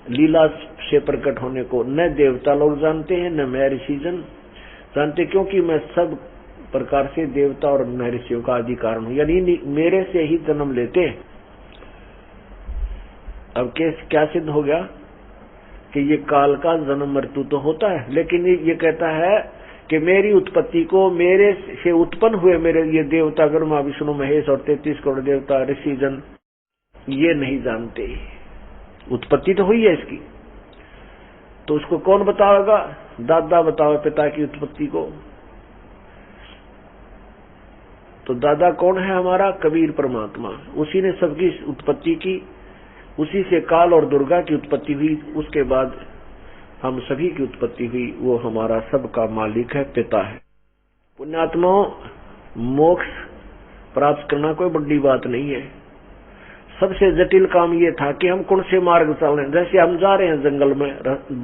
लीला से प्रकट होने को न देवता लोग जानते हैं न मैं ऋषिजन जानते, क्योंकि मैं सब प्रकार से देवता और महर्षियों का आदि कारण हूं, यानी मेरे से ही जन्म लेते हैं। अब क्या सिद्ध हो गया कि ये काल का जन्म मृत्यु तो होता है, लेकिन ये कहता है कि मेरी उत्पत्ति को, मेरे से उत्पन्न हुए मेरे ये देवता ब्रह्मा विष्णु महेश और 33 करोड़ देवता ऋषिजन ये नहीं जानते। उत्पत्ति तो हुई है इसकी, तो उसको कौन बताएगा? दादा बताओ पिता की उत्पत्ति को। तो दादा कौन है हमारा? कबीर परमात्मा, उसी ने सबकी उत्पत्ति की, उसी से काल और दुर्गा की उत्पत्ति हुई, उसके बाद हम सभी की उत्पत्ति हुई। वो हमारा सबका मालिक है, पिता है। पुण्यात्माओं, मोक्ष प्राप्त करना कोई बड़ी बात नहीं है। सबसे जटिल काम ये था कि हम कौन से मार्ग चलें। जैसे हम जा रहे हैं जंगल में,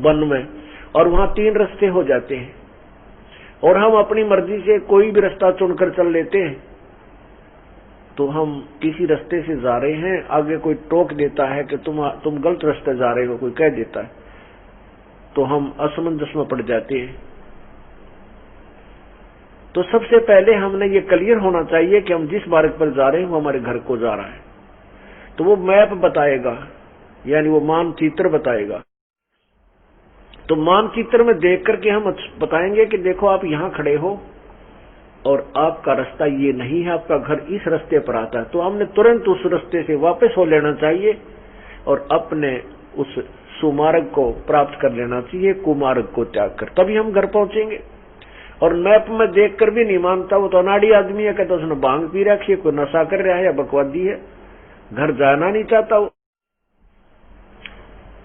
वन में, और वहां 3 रास्ते हो जाते हैं और हम अपनी मर्जी से कोई भी रास्ता चुनकर चल लेते हैं, तो हम किसी रास्ते से जा रहे हैं, आगे कोई टोक देता है कि तुम गलत रास्ते जा रहे हो, कोई कह देता है, तो हम असमंजस में पड़ जाते हैं। तो सबसे पहले हमने ये क्लियर होना चाहिए कि हम जिस मार्ग पर जा रहे हैं वो हमारे घर को जा रहा है। तो वो मैप बताएगा, यानी वो मानचित्र बताएगा। तो मानचित्र में देख करके हम बताएंगे कि देखो आप यहाँ खड़े हो और आपका रास्ता ये नहीं है, आपका घर इस रास्ते पर आता है। तो हमने तुरंत उस रास्ते से वापस हो लेना चाहिए और अपने उस सुमार्ग को प्राप्त कर लेना चाहिए, कुमार्ग को त्याग कर, तभी हम घर पहुंचेंगे। और मैप में देख कर भी नहीं मानता, वो तो अनाड़ी आदमी है, कहता उसने भांग पी रखी है, कोई नशा कर रहा है या बकवादी है, घर जाना नहीं चाहता वो।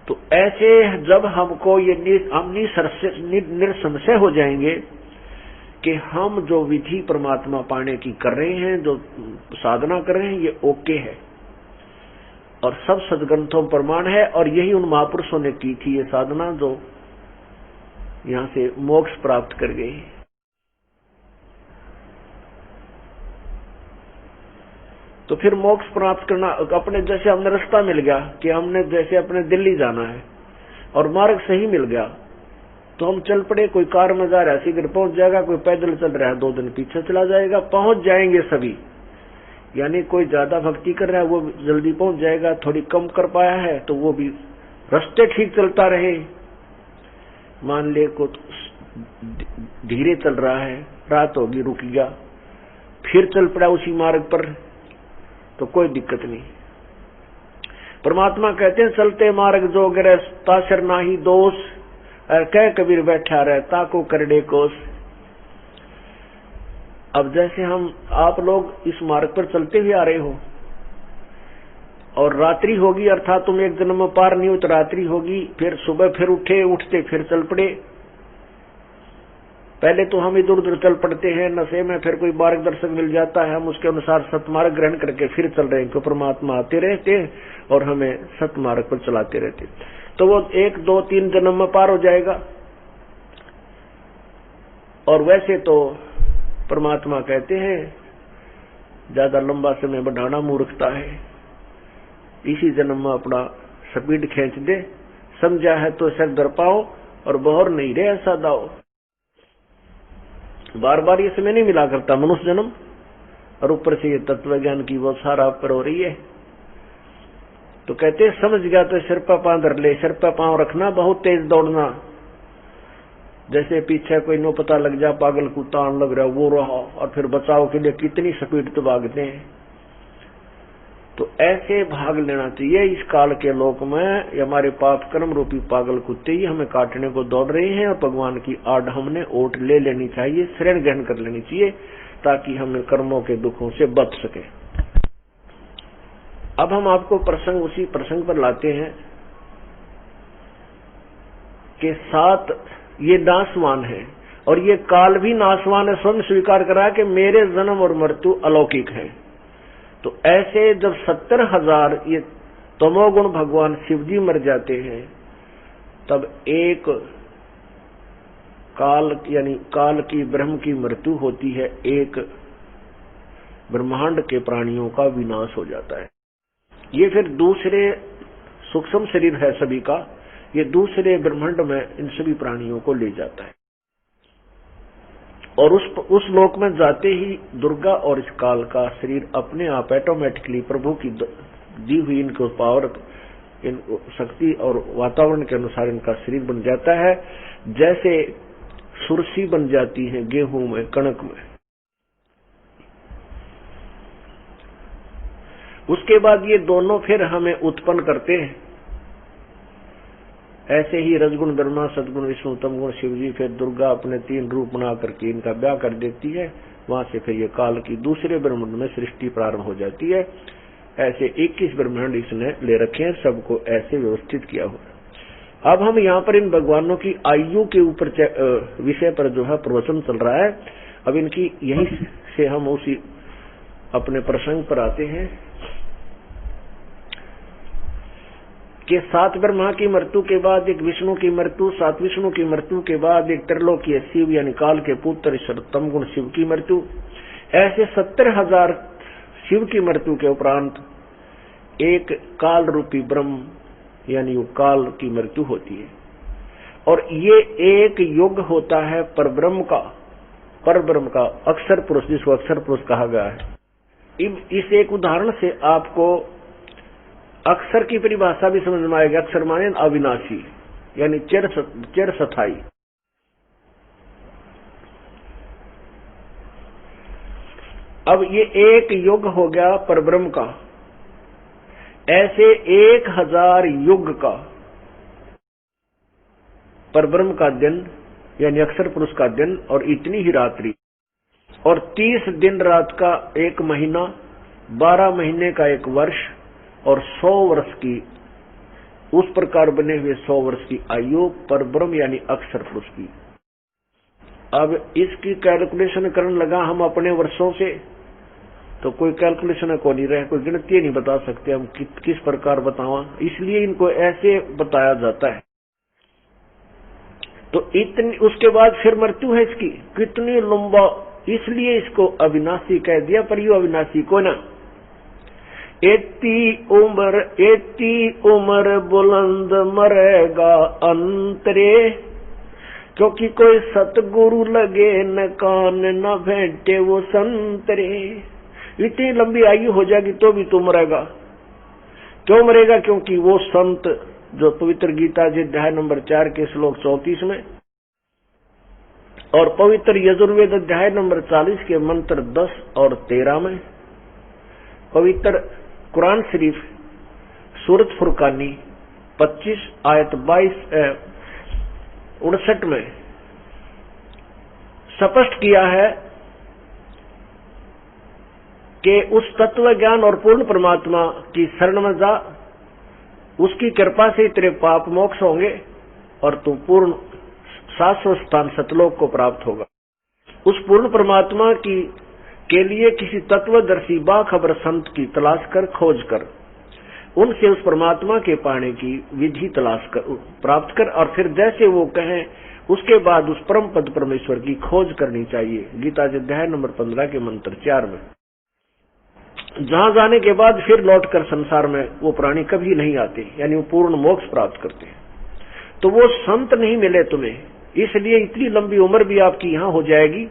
तो ऐसे जब हमको ये हम निसंशय हो जाएंगे कि हम जो विधि परमात्मा पाने की कर रहे हैं, जो साधना कर रहे हैं, ये ओके है और सब सदग्रंथों प्रमाण है, और यही उन महापुरुषों ने की थी ये साधना जो यहां से मोक्ष प्राप्त कर गए। तो फिर मोक्ष प्राप्त करना, अपने जैसे हमने रास्ता मिल गया कि हमने जैसे अपने दिल्ली जाना है और मार्ग सही मिल गया, तो हम चल पड़े। कोई कार में जा रहा है शीघ्र पहुंच जाएगा, कोई पैदल चल रहा है 2 दिन पीछे चला जाएगा, पहुंच जाएंगे सभी। यानी कोई ज्यादा भक्ति कर रहा है वो जल्दी पहुंच जाएगा, थोड़ी कम कर पाया है तो वो भी रास्ते ठीक चलता रहे। मान ले को धीरे चल रहा है, रात होगी, रुक गया, फिर चल पड़ा उसी मार्ग पर, तो कोई दिक्कत नहीं। परमात्मा कहते हैं चलते मार्ग जो गिरे ताशर नाही दोष, कह कबीर बैठा रहता को करड़े कोस। अब जैसे आप लोग इस मार्ग पर चलते हुए आ रहे हो और रात्रि होगी, अर्थात तुम एक दिन में पार नहीं हो तो रात्रि होगी, फिर सुबह फिर उठते फिर चल पड़े। पहले तो हम इधर उधर चल पड़ते हैं नशे में, फिर कोई मार्गदर्शक मिल जाता है, हम उसके अनुसार सतमार्ग ग्रहण करके फिर चल रहे हैं, क्योंकि परमात्मा आते रहते हैं और हमें सतमार्ग पर चलाते रहते। तो वो 1, 2, 3 जन्म में पार हो जाएगा। और वैसे तो परमात्मा कहते हैं ज्यादा लंबा समय बढ़ाना मूर्खता है, इसी जन्म में अपना स्पीड खींच दे, समझा है तो सर दर पाओ और बहर नहीं रहे ऐसा दाओ। बार बार ये समय नहीं मिला करता मनुष्य जन्म, और ऊपर से ये तत्व ज्ञान की वो सारा पर हो रही है। तो कहते हैं समझ गया तो सिर पर पांव धर ले, सिर पर पांव रखना, बहुत तेज दौड़ना। जैसे पीछे कोई नो पता लग जा, पागल कुत्ता आने लग रहा वो रहा, और फिर बचाव के लिए कितनी स्पीड तो भागते हैं। तो ऐसे भाग लेना चाहिए। इस काल के लोक में हमारे पाप कर्म रूपी पागल कुत्ते ही हमें काटने को दौड़ रहे हैं, और भगवान की आड़ हमने ओट ले लेनी चाहिए, शरण ग्रहण कर लेनी चाहिए, ताकि हम कर्मों के दुखों से बच सके। अब हम आपको प्रसंग उसी प्रसंग पर लाते हैं कि 7 ये नाशवान है, और ये काल भी नाशवान है। स्वयं स्वीकार करा कि मेरे जन्म और मृत्यु अलौकिक है। तो ऐसे जब 70,000 ये तमोगुण भगवान शिव जी मर जाते हैं, तब एक काल यानी काल की ब्रह्म की मृत्यु होती है, एक ब्रह्मांड के प्राणियों का विनाश हो जाता है। ये फिर दूसरे सूक्ष्म शरीर है सभी का, ये दूसरे ब्रह्मांड में इन सभी प्राणियों को ले जाता है, और उस लोक में जाते ही दुर्गा और इस काल का शरीर अपने आप ऑटोमेटिकली प्रभु की दी हुई इनको पावर, इन शक्ति और वातावरण के अनुसार इनका शरीर बन जाता है, जैसे सुरसी बन जाती है गेहूं में, कणक में। उसके बाद ये दोनों फिर हमें उत्पन्न करते हैं। ऐसे ही रजगुण ब्रह्मा, सदगुण विष्णु, तमगुण शिव जी, फिर दुर्गा अपने 3 रूप बना करके इनका ब्याह कर देती है। वहां से फिर ये काल की दूसरे ब्रह्मांड में सृष्टि प्रारंभ हो जाती है। ऐसे 21 ब्रह्मांड इसने ले रखे हैं, सबको ऐसे व्यवस्थित किया हुआ। अब हम यहाँ पर इन भगवानों की आयु के ऊपर विषय पर जो है प्रवचन चल रहा है। अब इनकी यहीं से हम उसी अपने प्रसंग पर आते हैं कि 7 ब्रह्मा की मृत्यु के बाद एक विष्णु की मृत्यु, 7 विष्णु की मृत्यु के बाद एक त्रिलोकीय शिव यानी काल के पुत्र तम गुण शिव की मृत्यु। ऐसे 70,000 शिव की मृत्यु के उपरांत एक काल रूपी ब्रह्म यानी काल की मृत्यु होती है, और ये एक युग होता है परब्रह्म का अक्षर पुरुष, जिसको अक्षर पुरुष कहा गया है। इस एक उदाहरण से आपको अक्षर की परिभाषा भी समझ में आएगी। अक्षर माने अविनाशी यानी चिर स्थायी। अब ये एक युग हो गया परब्रह्म का, ऐसे 1000 युग का परब्रह्म का दिन यानी अक्षर पुरुष का दिन, और इतनी ही रात्रि, और 30 दिन रात का एक महीना, 12 महीने का एक वर्ष, और 100 वर्ष की उस प्रकार बने हुए 100 वर्ष की आयु परब्रह्म यानी अक्षर पुरुष की। अब इसकी कैलकुलेशन करने लगा हम अपने वर्षों से, तो कोई कैलकुलेशन को नहीं रहे, कोई गिनती नहीं बता सकते हम किस प्रकार बतावा, इसलिए इनको ऐसे बताया जाता है। तो इतनी उसके बाद फिर मृत्यु है इसकी, कितनी लंबा, इसलिए इसको अविनाशी कह दिया। पर यू अविनाशी को ना, एती उम्र बुलंद मरेगा अंतरे, क्योंकि कोई सतगुरु लगे न कान न भेंटे वो संतरे। इतनी लंबी आयु हो जाएगी तो भी तू मरेगा। क्यों मरेगा? क्योंकि वो संत जो पवित्र गीता जी अध्याय नंबर 4 के श्लोक 34 में, और पवित्र यजुर्वेद अध्याय नंबर 40 के मंत्र 10 और 13 में, पवित्र कुरान शरीफ सूरत फुरकानी 25 आयत 59 में स्पष्ट किया है कि उस तत्व ज्ञान और पूर्ण परमात्मा की शरण में जा, उसकी कृपा से तेरे पाप मोक्ष होंगे और तू पूर्ण शाश्वत स्थान सतलोक को प्राप्त होगा। उस पूर्ण परमात्मा की के लिए किसी तत्वदर्शी बाखबर संत की तलाश कर, खोज कर, उनसे उस परमात्मा के पाने की विधि तलाश कर, प्राप्त कर, और फिर जैसे वो कहें उसके बाद उस परम पद परमेश्वर की खोज करनी चाहिए। गीता जी अध्याय नंबर 15 के मंत्र 4 में, जहां जाने के बाद फिर लौटकर संसार में वो प्राणी कभी नहीं आते, यानी वो पूर्ण मोक्ष प्राप्त करते हैं। तो वो संत नहीं मिले तुम्हें, इसलिए इतनी लंबी उम्र भी आपकी यहां हो जाएगी।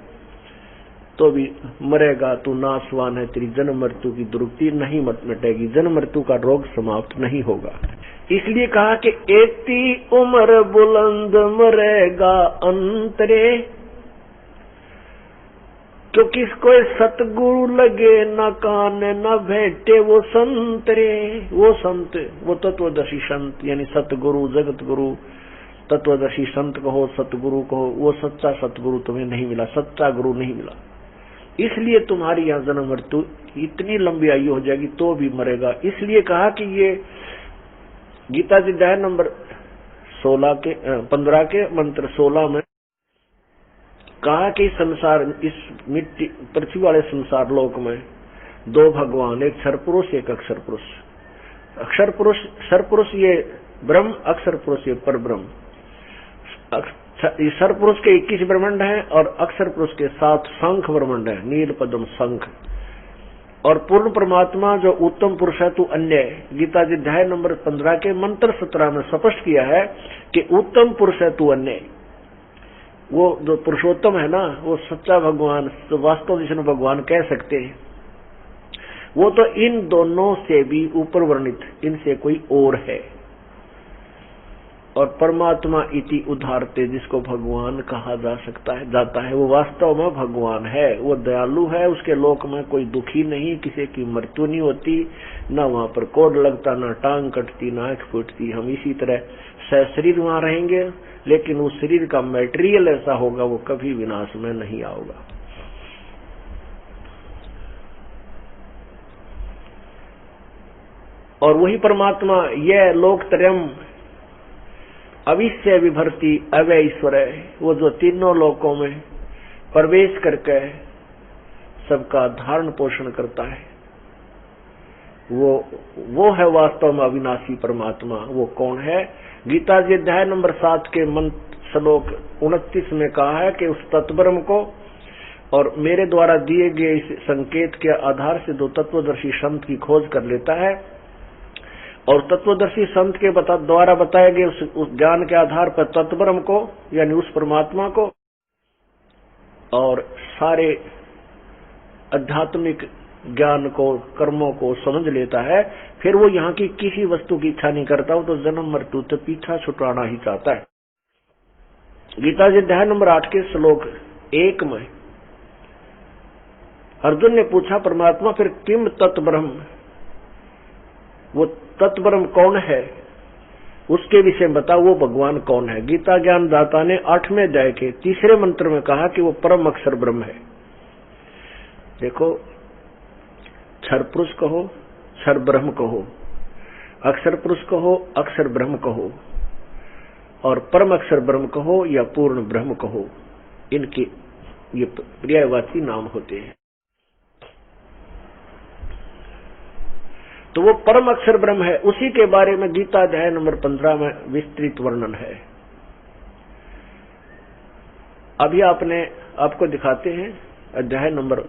तो भी मरेगा तू, नासवान है, तेरी जन्म मृत्यु की दुर्गति नहीं मिटेगी, जन्म मृत्यु का रोग समाप्त नहीं होगा। इसलिए कहा कि एती उम्र बुलंद मरेगा अंतरे, क्योंकि कोई सतगुरु लगे न कान न भेटे वो संतरे। वो संत, वो तत्वदर्शी संत यानी सतगुरु, जगत गुरु, तत्वदर्शी संत कहो, सतगुरु कहो, वो सच्चा सतगुरु तुम्हें नहीं मिला, सच्चा गुरु नहीं मिला। इसलिए तुम्हारी यहाँ जन्म मृत्यु इतनी लंबी आयु हो जाएगी तो भी मरेगा। इसलिए कहा कि ये गीता जी अध्याय नंबर 15 के मंत्र 16 में कहा कि संसार, इस मिट्टी पृथ्वी वाले संसार लोक में दो भगवान, एक क्षर पुरुष एक अक्षर पुरुष। अक्षर पुरुष, क्षर पुरुष ये ब्रह्म, अक्षर पुरुष ये पर ब्रह्म। क्षर पुरुष के 21 ब्रह्मांड हैं और अक्षर पुरुष के 7 शंख ब्रह्मांड है, नील पद्म शंख। और पूर्ण परमात्मा जो उत्तम पुरुष है तू अन्य। गीता जी अध्याय नंबर 15 के मंत्र 17 में स्पष्ट किया है कि उत्तम पुरुष है तू अन्य। वो जो पुरुषोत्तम है ना, वो सच्चा भगवान, जो वास्तव विष्णु भगवान कह सकते हैं, वो तो इन दोनों से भी ऊपर वर्णित, इनसे कोई और है। और परमात्मा इति उदारते, जिसको भगवान कहा जा सकता है, जाता है, वो वास्तव में भगवान है। वो दयालु है, उसके लोक में कोई दुखी नहीं, किसी की मृत्यु नहीं होती, न वहां पर कोड लगता, न टांग कटती, न आंख फूटती। हम इसी तरह सशरीर वहां रहेंगे, लेकिन उस शरीर का मटेरियल ऐसा होगा वो कभी विनाश में नहीं आओगा। और वही परमात्मा यह लोकत्रयम् अविश्य विभर्ति अव्यय ईश्वर है, वो जो तीनों लोकों में प्रवेश करके सबका धारण पोषण करता है, वो है वास्तव में अविनाशी परमात्मा। वो कौन है? गीता जी अध्याय नंबर 7 के मंत्र श्लोक 29 में कहा है कि उस तत्ब्रह्म को और मेरे द्वारा दिए गए इस संकेत के आधार से जो तत्वदर्शी संत की खोज कर लेता है और तत्वदर्शी संत के द्वारा बताए गए उस ज्ञान के आधार पर तत्ब्रह्म को यानी उस परमात्मा को और सारे आध्यात्मिक ज्ञान को, कर्मों को समझ लेता है, फिर वो यहाँ की किसी वस्तु की इच्छा नहीं करता, वो तो जन्म मृत्यु से पीछा छुड़ाना ही चाहता है। गीता जी अध्याय नंबर 8 के श्लोक 1 में अर्जुन ने पूछा, परमात्मा फिर किम तत्ब्रह्म, वो तत्ब्रह्म कौन है, उसके विषय में बताओ, वो भगवान कौन है। गीता ज्ञान दाता ने 8वें अध्याय के 3रे मंत्र में कहा कि वो परम अक्षर ब्रह्म है। देखो, क्षर पुरुष कहो, क्षर ब्रह्म कहो, अक्षर पुरुष कहो, अक्षर ब्रह्म कहो, और परम अक्षर ब्रह्म कहो या पूर्ण ब्रह्म कहो, इनके ये पर्यायवाची नाम होते हैं। तो वो परम अक्षर ब्रह्म है, उसी के बारे में गीता अध्याय नंबर 15 में विस्तृत वर्णन है। अभी आपको दिखाते हैं अध्याय नंबर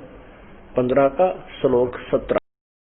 15 का श्लोक 17।